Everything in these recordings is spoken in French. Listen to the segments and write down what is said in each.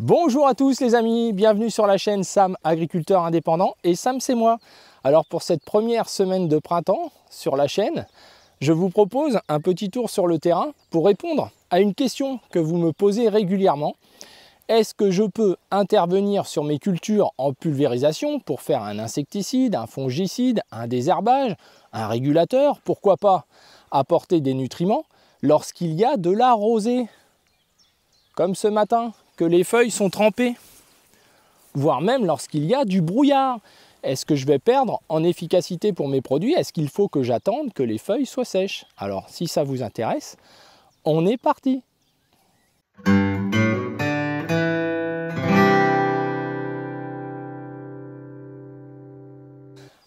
Bonjour à tous les amis, bienvenue sur la chaîne Sam Agriculteur Indépendant et Sam c'est moi. Alors pour cette première semaine de printemps sur la chaîne, je vous propose un petit tour sur le terrain pour répondre à une question que vous me posez régulièrement. Est-ce que je peux intervenir sur mes cultures en pulvérisation pour faire un insecticide, un fongicide, un désherbage, un régulateur, pourquoi pas apporter des nutriments lorsqu'il y a de la rosée, comme ce matin, que les feuilles sont trempées, voire même lorsqu'il y a du brouillard. Est-ce que je vais perdre en efficacité pour mes produits? Est-ce qu'il faut que j'attende que les feuilles soient sèches? Alors si ça vous intéresse, on est parti.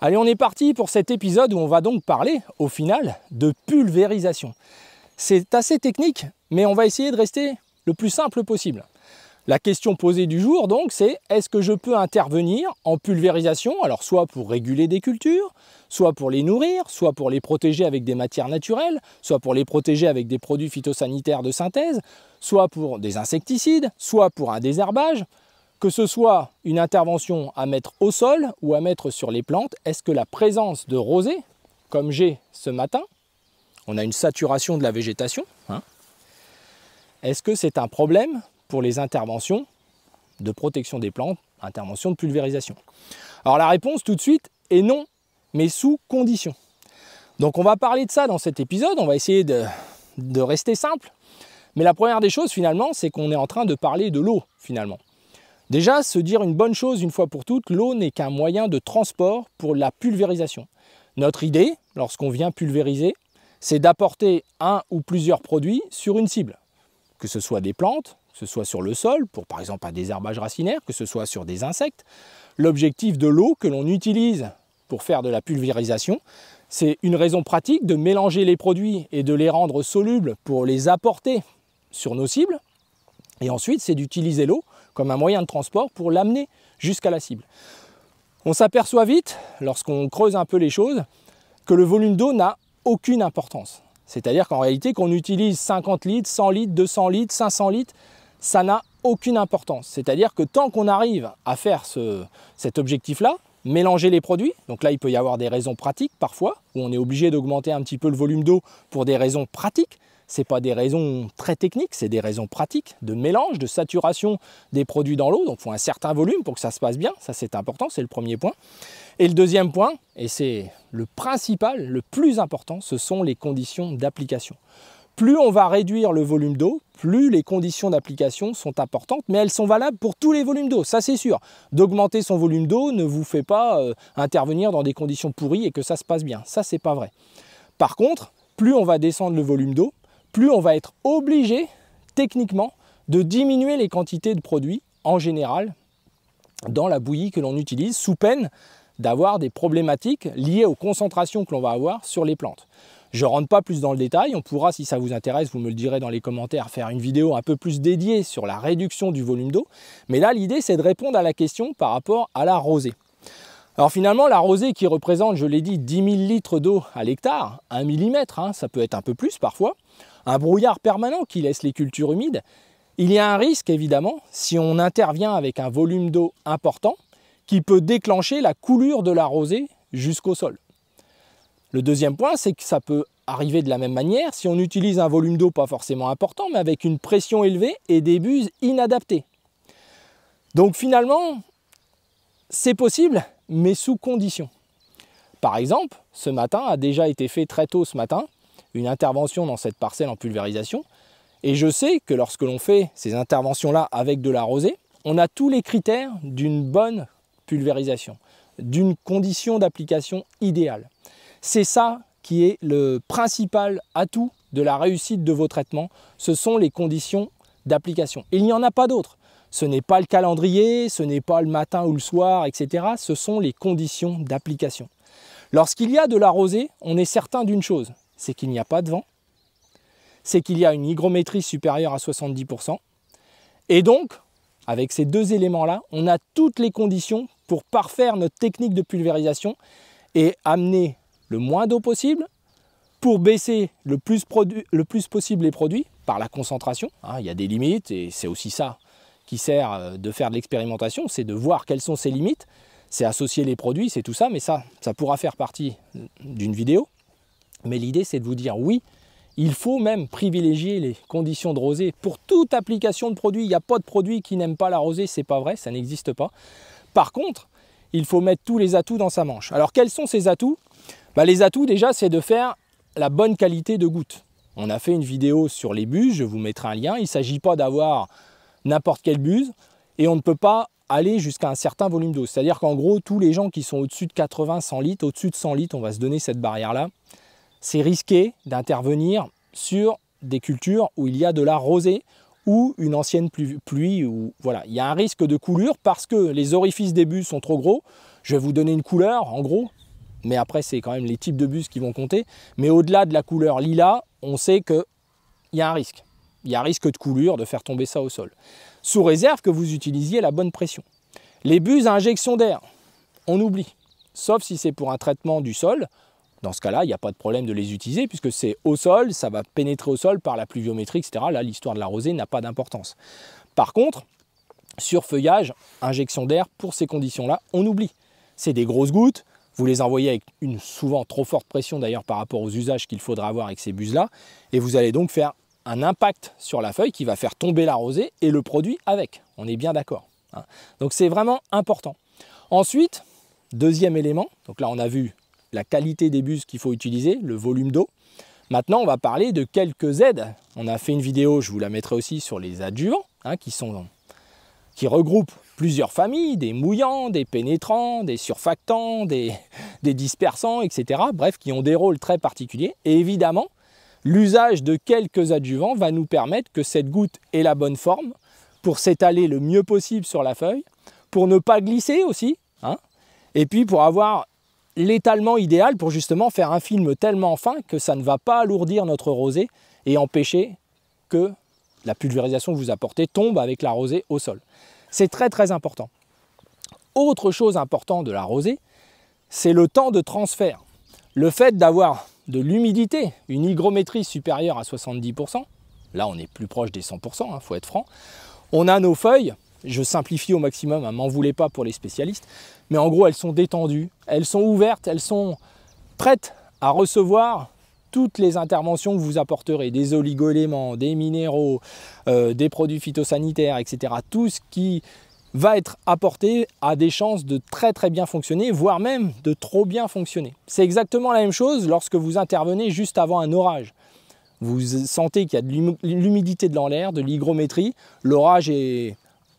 Allez, on est parti pour cet épisode où on va donc parler, au final, de pulvérisation. C'est assez technique, mais on va essayer de rester le plus simple possible. La question posée du jour, donc, c'est est-ce que je peux intervenir en pulvérisation, alors soit pour réguler des cultures, soit pour les nourrir, soit pour les protéger avec des matières naturelles, soit pour les protéger avec des produits phytosanitaires de synthèse, soit pour des insecticides, soit pour un désherbage, que ce soit une intervention à mettre au sol ou à mettre sur les plantes. Est-ce que la présence de rosée, comme j'ai ce matin, on a une saturation de la végétation, est-ce que c'est un problème pour les interventions de protection des plantes, interventions de pulvérisation? Alors la réponse tout de suite est non, mais sous condition. Donc on va parler de ça dans cet épisode, on va essayer de rester simple. Mais la première des choses finalement, c'est qu'on est en train de parler de l'eau finalement. Déjà, se dire une bonne chose une fois pour toutes, l'eau n'est qu'un moyen de transport pour la pulvérisation. Notre idée, lorsqu'on vient pulvériser, c'est d'apporter un ou plusieurs produits sur une cible. Que ce soit des plantes, que ce soit sur le sol, pour par exemple un désherbage racinaire, que ce soit sur des insectes. L'objectif de l'eau que l'on utilise pour faire de la pulvérisation, c'est une raison pratique de mélanger les produits et de les rendre solubles pour les apporter sur nos cibles. Et ensuite, c'est d'utiliser l'eau comme un moyen de transport pour l'amener jusqu'à la cible. On s'aperçoit vite, lorsqu'on creuse un peu les choses, que le volume d'eau n'a aucune importance. C'est-à-dire qu'en réalité, qu'on utilise 50 litres, 100 litres, 200 litres, 500 litres, ça n'a aucune importance. C'est-à-dire que tant qu'on arrive à faire cet objectif-là, mélanger les produits, donc là il peut y avoir des raisons pratiques parfois, où on est obligé d'augmenter un petit peu le volume d'eau pour des raisons pratiques. Ce n'est pas des raisons très techniques, c'est des raisons pratiques de mélange, de saturation des produits dans l'eau. Donc il faut un certain volume pour que ça se passe bien, ça c'est important, c'est le premier point. Et le deuxième point, et c'est le principal, le plus important, ce sont les conditions d'application. Plus on va réduire le volume d'eau, plus les conditions d'application sont importantes, mais elles sont valables pour tous les volumes d'eau, ça c'est sûr. D'augmenter son volume d'eau ne vous fait pas intervenir dans des conditions pourries et que ça se passe bien, ça c'est pas vrai. Par contre, plus on va descendre le volume d'eau, plus on va être obligé, techniquement, de diminuer les quantités de produits, en général, dans la bouillie que l'on utilise, sous peine d'avoir des problématiques liées aux concentrations que l'on va avoir sur les plantes. Je ne rentre pas plus dans le détail, on pourra, si ça vous intéresse, vous me le direz dans les commentaires, faire une vidéo un peu plus dédiée sur la réduction du volume d'eau. Mais là, l'idée, c'est de répondre à la question par rapport à la rosée. Alors finalement, la rosée qui représente, je l'ai dit, 10 000 litres d'eau à l'hectare, 1 mm, ça peut être un peu plus parfois, un brouillard permanent qui laisse les cultures humides, il y a un risque évidemment, si on intervient avec un volume d'eau important, qui peut déclencher la coulure de la rosée jusqu'au sol. Le deuxième point, c'est que ça peut arriver de la même manière si on utilise un volume d'eau pas forcément important, mais avec une pression élevée et des buses inadaptées. Donc finalement, c'est possible, mais sous condition. Par exemple, ce matin a déjà été fait très tôt ce matin, une intervention dans cette parcelle en pulvérisation, et je sais que lorsque l'on fait ces interventions-là avec de la rosée, on a tous les critères d'une bonne pulvérisation, d'une condition d'application idéale. C'est ça qui est le principal atout de la réussite de vos traitements, ce sont les conditions d'application. Il n'y en a pas d'autres. Ce n'est pas le calendrier, ce n'est pas le matin ou le soir, etc. Ce sont les conditions d'application. Lorsqu'il y a de la rosée, on est certain d'une chose, c'est qu'il n'y a pas de vent, c'est qu'il y a une hygrométrie supérieure à 70%. Et donc, avec ces deux éléments-là, on a toutes les conditions pour parfaire notre technique de pulvérisation et amener le moins d'eau possible pour baisser le plus possible les produits par la concentration. Il y a des limites et c'est aussi ça qui sert de faire de l'expérimentation, c'est de voir quelles sont ses limites, c'est associer les produits, c'est tout ça, mais ça pourra faire partie d'une vidéo. Mais l'idée, c'est de vous dire oui, il faut même privilégier les conditions de rosée pour toute application de produit. Il n'y a pas de produit qui n'aime pas la rosée, c'est pas vrai, ça n'existe pas. Par contre, il faut mettre tous les atouts dans sa manche. Alors quels sont ces atouts? Les atouts déjà, c'est de faire la bonne qualité de goutte. On a fait une vidéo sur les buses, je vous mettrai un lien. Il ne s'agit pas d'avoir n'importe quelle buse et on ne peut pas aller jusqu'à un certain volume d'eau. C'est-à-dire qu'en gros, tous les gens qui sont au-dessus de 80-100 litres, au-dessus de 100 litres, on va se donner cette barrière-là. C'est risqué d'intervenir sur des cultures où il y a de la rosée ou une ancienne pluie. Ou, voilà. Il y a un risque de coulure parce que les orifices des buses sont trop gros. Je vais vous donner une couleur, en gros. Mais après, c'est quand même les types de buses qui vont compter. Mais au-delà de la couleur lilas, on sait qu'il y a un risque. Il y a un risque de coulure, de faire tomber ça au sol. Sous réserve que vous utilisiez la bonne pression. Les buses à injection d'air, on oublie. Sauf si c'est pour un traitement du sol. Dans ce cas-là, il n'y a pas de problème de les utiliser puisque c'est au sol, ça va pénétrer au sol par la pluviométrie, etc. Là, l'histoire de la rosée n'a pas d'importance. Par contre, sur feuillage, injection d'air, pour ces conditions-là, on oublie. C'est des grosses gouttes. Vous les envoyez avec une souvent trop forte pression d'ailleurs par rapport aux usages qu'il faudra avoir avec ces buses-là. Et vous allez donc faire un impact sur la feuille qui va faire tomber la rosée et le produit avec. On est bien d'accord. Donc c'est vraiment important. Ensuite, deuxième élément, donc là on a vu la qualité des buses qu'il faut utiliser, le volume d'eau. Maintenant on va parler de quelques aides. On a fait une vidéo, je vous la mettrai aussi sur les adjuvants, qui regroupent plusieurs familles, des mouillants, des pénétrants, des surfactants, des dispersants, etc. Bref, qui ont des rôles très particuliers. Et évidemment, l'usage de quelques adjuvants va nous permettre que cette goutte ait la bonne forme pour s'étaler le mieux possible sur la feuille, pour ne pas glisser aussi, et puis pour avoir l'étalement idéal pour justement faire un film tellement fin que ça ne va pas alourdir notre rosée et empêcher que la pulvérisation que vous apportez tombe avec la rosée au sol. C'est très très important. Autre chose importante de la rosée, c'est le temps de transfert. Le fait d'avoir de l'humidité, une hygrométrie supérieure à 70%, là on est plus proche des 100%, faut être franc. On a nos feuilles, je simplifie au maximum, m'en voulez pas pour les spécialistes, mais en gros elles sont détendues, elles sont ouvertes, elles sont prêtes à recevoir toutes les interventions que vous apporterez, des oligo-éléments, des minéraux, des produits phytosanitaires, etc. Tout ce qui va être apporté a des chances de très très bien fonctionner, voire même de trop bien fonctionner. C'est exactement la même chose lorsque vous intervenez juste avant un orage. Vous sentez qu'il y a de l'humidité dans l'air, de l'hygrométrie, l'orage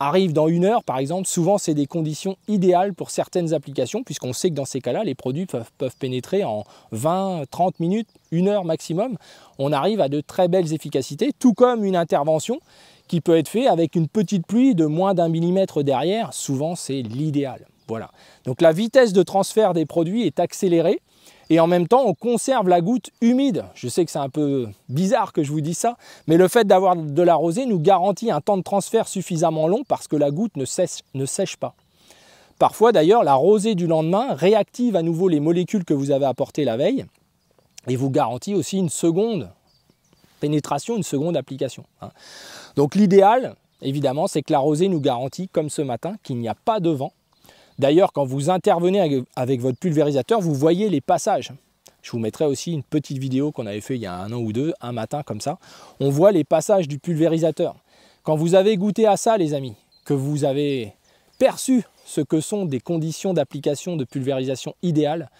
arrive dans 1 heure par exemple, souvent c'est des conditions idéales pour certaines applications puisqu'on sait que dans ces cas-là, les produits peuvent pénétrer en 20, 30 minutes, 1 heure maximum. On arrive à de très belles efficacités, tout comme une intervention qui peut être faite avec une petite pluie de moins d'1 millimètre derrière, souvent c'est l'idéal. Voilà. Donc la vitesse de transfert des produits est accélérée et en même temps on conserve la goutte humide. Je sais que c'est un peu bizarre que je vous dise ça, mais le fait d'avoir de la rosée nous garantit un temps de transfert suffisamment long parce que la goutte ne sèche pas. Parfois d'ailleurs la rosée du lendemain réactive à nouveau les molécules que vous avez apportées la veille et vous garantit aussi une seconde pénétration, une seconde application. Donc l'idéal évidemment c'est que la rosée nous garantit comme ce matin qu'il n'y a pas de vent. D'ailleurs, quand vous intervenez avec votre pulvérisateur, vous voyez les passages. Je vous mettrai aussi une petite vidéo qu'on avait fait il y a 1 an ou 2, un matin comme ça. On voit les passages du pulvérisateur. Quand vous avez goûté à ça, les amis, que vous avez perçu ce que sont des conditions d'application de pulvérisation idéales,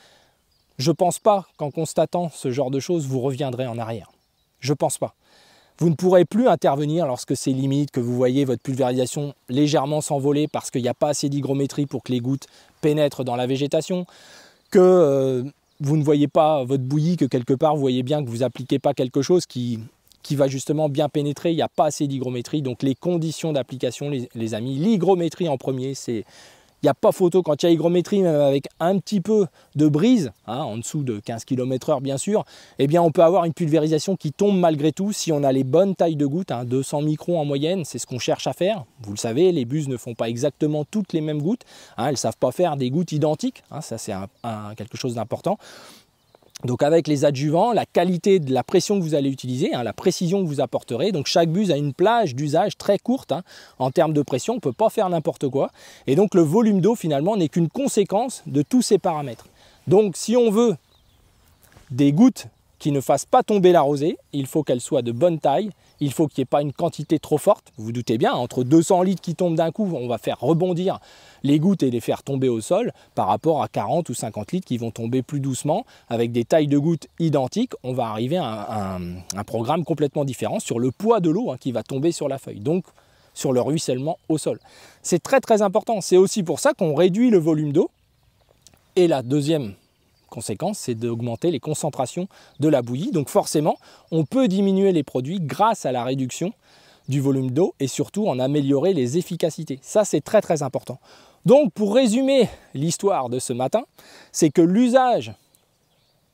je ne pense pas qu'en constatant ce genre de choses, vous reviendrez en arrière. Je ne pense pas. Vous ne pourrez plus intervenir lorsque c'est limite, que vous voyez votre pulvérisation légèrement s'envoler parce qu'il n'y a pas assez d'hygrométrie pour que les gouttes pénètrent dans la végétation, que vous ne voyez pas votre bouillie, que quelque part vous voyez bien que vous n'appliquez pas quelque chose qui va justement bien pénétrer, il n'y a pas assez d'hygrométrie. Donc les conditions d'application, les amis, l'hygrométrie en premier, c'est... Il n'y a pas photo quand il y a hygrométrie, même avec un petit peu de brise, en dessous de 15 km/h bien sûr, eh bien on peut avoir une pulvérisation qui tombe malgré tout si on a les bonnes tailles de gouttes, 200 microns en moyenne, c'est ce qu'on cherche à faire. Vous le savez, les buses ne font pas exactement toutes les mêmes gouttes, elles ne savent pas faire des gouttes identiques, ça c'est quelque chose d'important. Donc avec les adjuvants, la qualité de la pression que vous allez utiliser, la précision que vous apporterez. Donc chaque buse a une plage d'usage très courte en termes de pression, on ne peut pas faire n'importe quoi. Et donc le volume d'eau finalement n'est qu'une conséquence de tous ces paramètres. Donc si on veut des gouttes qui ne fassent pas tomber la rosée, il faut qu'elles soient de bonne taille, il faut qu'il n'y ait pas une quantité trop forte. Vous vous doutez bien, entre 200 litres qui tombent d'un coup, on va faire rebondir les gouttes et les faire tomber au sol par rapport à 40 ou 50 litres qui vont tomber plus doucement. Avec des tailles de gouttes identiques, on va arriver à un programme complètement différent sur le poids de l'eau qui va tomber sur la feuille, donc sur le ruissellement au sol. C'est très très important, c'est aussi pour ça qu'on réduit le volume d'eau. Et la deuxième conséquence, c'est d'augmenter les concentrations de la bouillie. Donc forcément, on peut diminuer les produits grâce à la réduction du volume d'eau et surtout en améliorer les efficacités. Ça, c'est très très important. Donc pour résumer l'histoire de ce matin, c'est que l'usage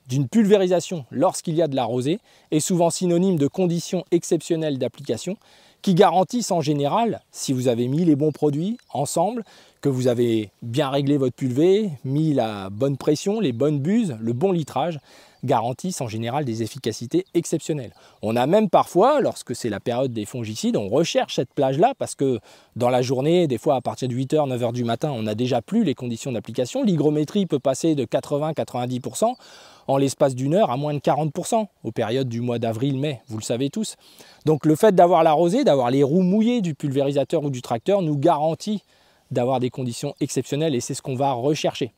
d'une pulvérisation lorsqu'il y a de la rosée est souvent synonyme de conditions exceptionnelles d'application qui garantissent en général, si vous avez mis les bons produits ensemble, que vous avez bien réglé votre pulvé, mis la bonne pression, les bonnes buses, le bon litrage, garantissent en général des efficacités exceptionnelles. On a même parfois, lorsque c'est la période des fongicides, on recherche cette plage-là parce que dans la journée, des fois à partir de 8h, 9h du matin, on n'a déjà plus les conditions d'application. L'hygrométrie peut passer de 80-90% en l'espace d'une heure à moins de 40% aux périodes du mois d'avril-mai, vous le savez tous. Donc le fait d'avoir la rosée, d'avoir les roues mouillées du pulvérisateur ou du tracteur nous garantit d'avoir des conditions exceptionnelles et c'est ce qu'on va rechercher.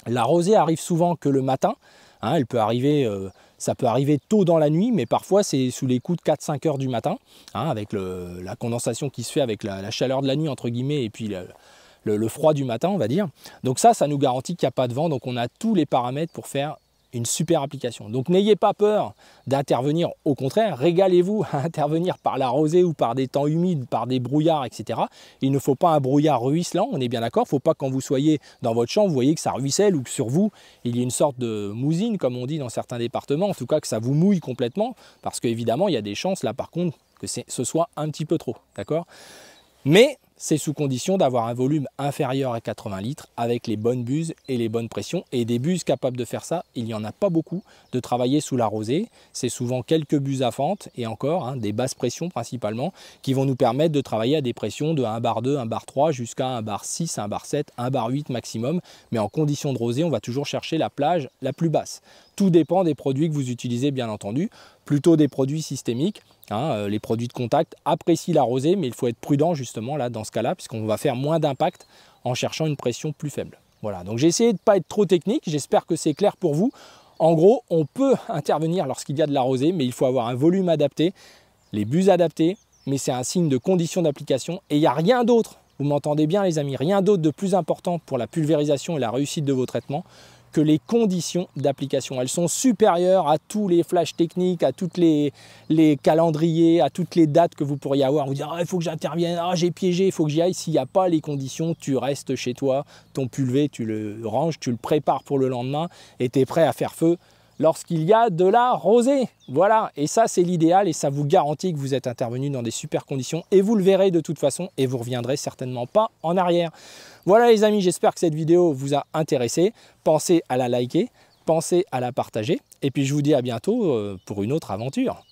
La rosée arrive souvent que le matin, elle peut arriver, ça peut arriver tôt dans la nuit, mais parfois c'est sous les coups de 4-5 heures du matin, avec la condensation qui se fait avec la chaleur de la nuit entre guillemets et puis le froid du matin on va dire. Donc ça nous garantit qu'il n'y a pas de vent, donc on a tous les paramètres pour faire une super application. Donc n'ayez pas peur d'intervenir, au contraire, régalez-vous à intervenir par la rosée ou par des temps humides, par des brouillards, etc. Il ne faut pas un brouillard ruisselant, on est bien d'accord, il ne faut pas quand vous soyez dans votre champ, vous voyez que ça ruisselle ou que sur vous, il y a une sorte de mousine, comme on dit dans certains départements, en tout cas que ça vous mouille complètement, parce qu'évidemment, il y a des chances là par contre que ce soit un petit peu trop, d'accord ? Mais c'est sous condition d'avoir un volume inférieur à 80 litres avec les bonnes buses et les bonnes pressions. Et des buses capables de faire ça, il n'y en a pas beaucoup, de travailler sous la rosée. C'est souvent quelques buses à fente et encore des basses pressions principalement qui vont nous permettre de travailler à des pressions de 1 bar 2, 1 bar 3 jusqu'à 1 bar 6, 1 bar 7, 1 bar 8 maximum. Mais en condition de rosée, on va toujours chercher la plage la plus basse. Tout dépend des produits que vous utilisez bien entendu, plutôt des produits systémiques. Les produits de contact apprécient la rosée, mais il faut être prudent justement là dans ce cas-là, puisqu'on va faire moins d'impact en cherchant une pression plus faible. Voilà, donc j'ai essayé de ne pas être trop technique, j'espère que c'est clair pour vous. En gros, on peut intervenir lorsqu'il y a de la rosée, mais il faut avoir un volume adapté, les buses adaptées, mais c'est un signe de condition d'application et il n'y a rien d'autre, vous m'entendez bien les amis, rien d'autre de plus important pour la pulvérisation et la réussite de vos traitements que les conditions d'application. Elles sont supérieures à tous les flashs techniques, à tous les calendriers, à toutes les dates que vous pourriez avoir. Vous dire, il faut que j'intervienne, j'ai piégé, il faut que j'y aille. S'il n'y a pas les conditions, tu restes chez toi, ton pulvé, tu le ranges, tu le prépares pour le lendemain et tu es prêt à faire feu lorsqu'il y a de la rosée. Voilà, et ça c'est l'idéal et ça vous garantit que vous êtes intervenu dans des super conditions et vous le verrez de toute façon et vous reviendrez certainement pas en arrière. Voilà les amis, j'espère que cette vidéo vous a intéressé. Pensez à la liker, pensez à la partager et puis je vous dis à bientôt pour une autre aventure.